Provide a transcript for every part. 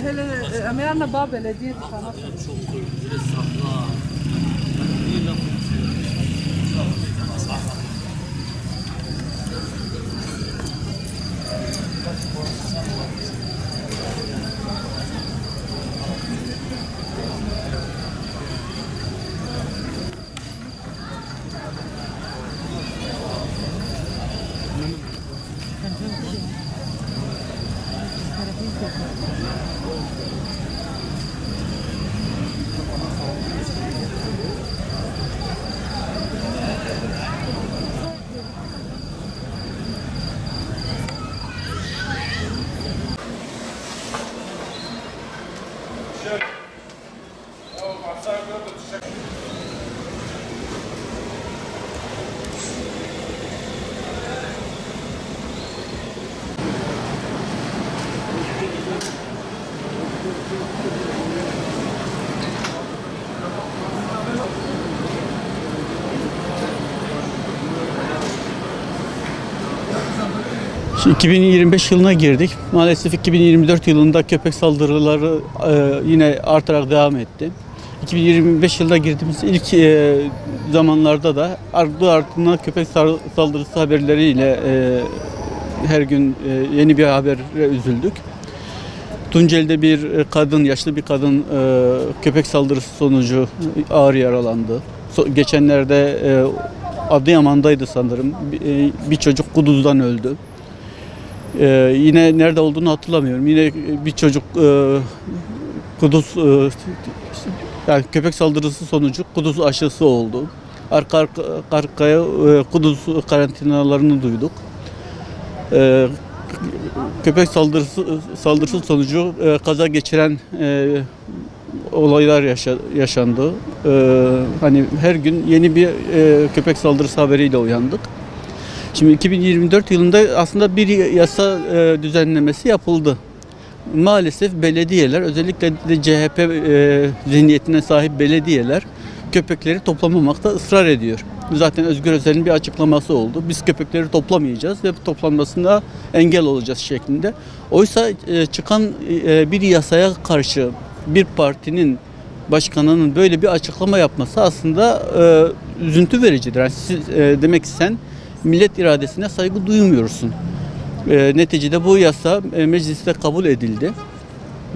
hele Emirhan'la bağ belediye sana. Çok böyle sakla. Niye laf Şimdi 2025 yılına girdik. Maalesef 2024 yılında köpek saldırıları yine artarak devam etti. 2025 yılında girdiğimiz ilk zamanlarda da ardı ardına köpek saldırısı haberleriyle her gün yeni bir habere üzüldük. Tunceli'de bir kadın, yaşlı bir kadın köpek saldırısı sonucu ağır yaralandı. Geçenlerde Adıyaman'daydı sanırım. Bir çocuk kuduzdan öldü. Yine nerede olduğunu hatırlamıyorum. Yine bir çocuk kuduz yani köpek saldırısı sonucu kuduz aşısı oldu. Arka arkaya kuduz karantinalarını duyduk. Köpek saldırısı sonucu kaza geçiren olaylar yaşandı. Hani her gün yeni bir köpek saldırısı haberiyle uyandık. Şimdi 2024 yılında aslında bir yasa düzenlemesi yapıldı. Maalesef belediyeler, özellikle de CHP zihniyetine sahip belediyeler köpekleri toplamamakta ısrar ediyor. Zaten Özgür Özel'in bir açıklaması oldu. Biz köpekleri toplamayacağız ve toplanmasına engel olacağız şeklinde. Oysa çıkan bir yasaya karşı bir partinin başkanının böyle bir açıklama yapması aslında üzüntü vericidir. Yani demek ki sen millet iradesine saygı duymuyorsun. Neticede bu yasa mecliste kabul edildi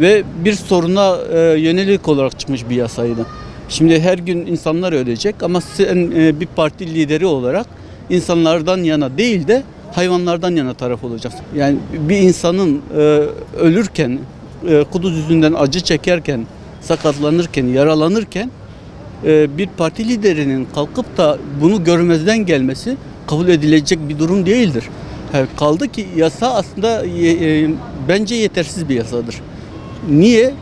ve bir soruna yönelik olarak çıkmış bir yasaydı. Şimdi her gün insanlar ölecek ama sen bir parti lideri olarak insanlardan yana değil de hayvanlardan yana taraf olacaksın. Yani bir insanın ölürken, kuduz yüzünden acı çekerken, sakatlanırken, yaralanırken bir parti liderinin kalkıp da bunu görmezden gelmesi kabul edilecek bir durum değildir. Kaldı ki yasa aslında bence yetersiz bir yasadır. Niye?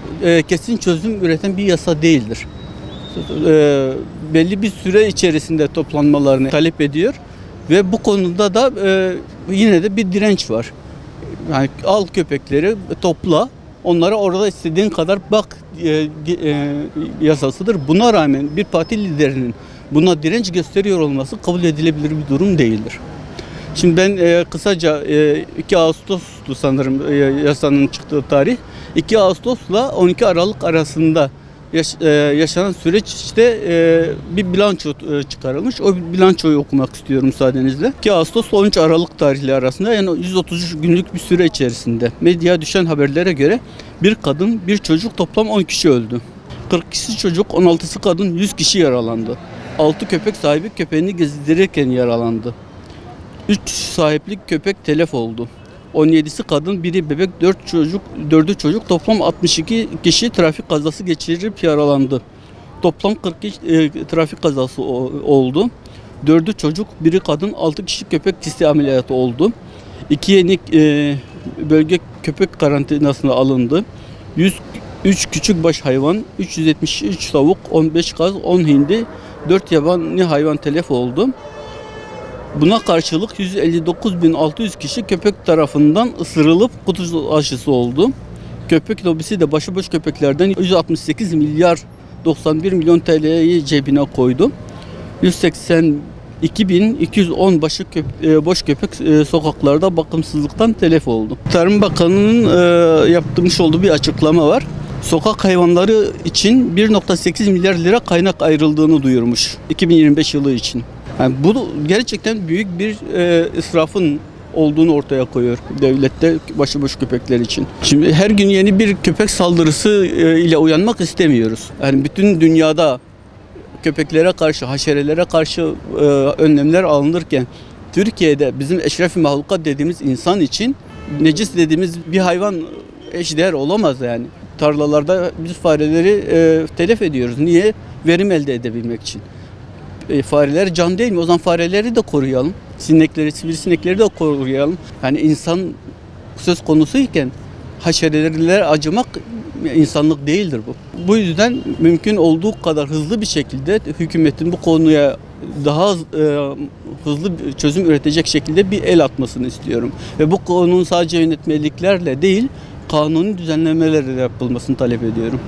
Kesin çözüm üreten bir yasa değildir. Belli bir süre içerisinde toplanmalarını talep ediyor ve bu konuda da yine de bir direnç var. Yani al köpekleri topla, onlara orada istediğin kadar bak yasasıdır. Buna rağmen bir parti liderinin buna direnç gösteriyor olması kabul edilebilir bir durum değildir. Şimdi ben kısaca 2 Ağustos'tu sanırım yasanın çıktığı tarih. 2 Ağustos'la 12 Aralık arasında yaşanan süreçte bir bilanço çıkarılmış. O bilançoyu okumak istiyorum müsaadenizle. 2 Ağustos 13 Aralık tarihleri arasında yani 133 günlük bir süre içerisinde medyaya düşen haberlere göre bir kadın, bir çocuk toplam 10 kişi öldü. 42'si çocuk, 16'sı kadın, 100 kişi yaralandı. 6 köpek sahibi köpeğini gezdirirken yaralandı. 3 sahiplik köpek telef oldu. 17'si kadın, biri bebek, 4'ü çocuk, toplam 62 kişi trafik kazası geçirip yaralandı. Toplam 42 trafik kazası oldu. 4'ü çocuk, biri kadın, 6 kişi köpek cisti ameliyatı oldu. 2 yeni bölge köpek karantinasına alındı. 103 küçükbaş hayvan, 373 tavuk, 15 kaz, 10 hindi, 4 yabani hayvan telef oldu. Buna karşılık 159.600 kişi köpek tarafından ısırılıp kuduz aşısı oldu. Köpek lobisi de başıboş köpeklerden 168 milyar 91 milyon TL'yi cebine koydu. 180 2210 boş köpek sokaklarda bakımsızlıktan telef oldu. Tarım Bakanı'nın yaptırmış olduğu bir açıklama var. Sokak hayvanları için 1,8 milyar lira kaynak ayrıldığını duyurmuş 2025 yılı için. Yani bu gerçekten büyük bir israfın olduğunu ortaya koyuyor devlette başıboş köpekler için. Şimdi her gün yeni bir köpek saldırısı ile uyanmak istemiyoruz. Yani bütün dünyada köpeklere karşı, haşerelere karşı önlemler alınırken Türkiye'de bizim eşref-i mahlukat dediğimiz insan için necis dediğimiz bir hayvan eşdeğer olamaz yani. Tarlalarda biz fareleri telef ediyoruz. Niye? Verim elde edebilmek için. Fareler can değil mi? O zaman fareleri de koruyalım. Sinekleri, sivrisinekleri de koruyalım. Yani insan söz konusuyken haşerelere acımak insanlık değildir bu. Bu yüzden mümkün olduğu kadar hızlı bir şekilde hükümetin bu konuya daha hızlı bir çözüm üretecek şekilde bir el atmasını istiyorum. Ve bu konunun sadece yönetmeliklerle değil, kanuni düzenlemelerle yapılmasını talep ediyorum.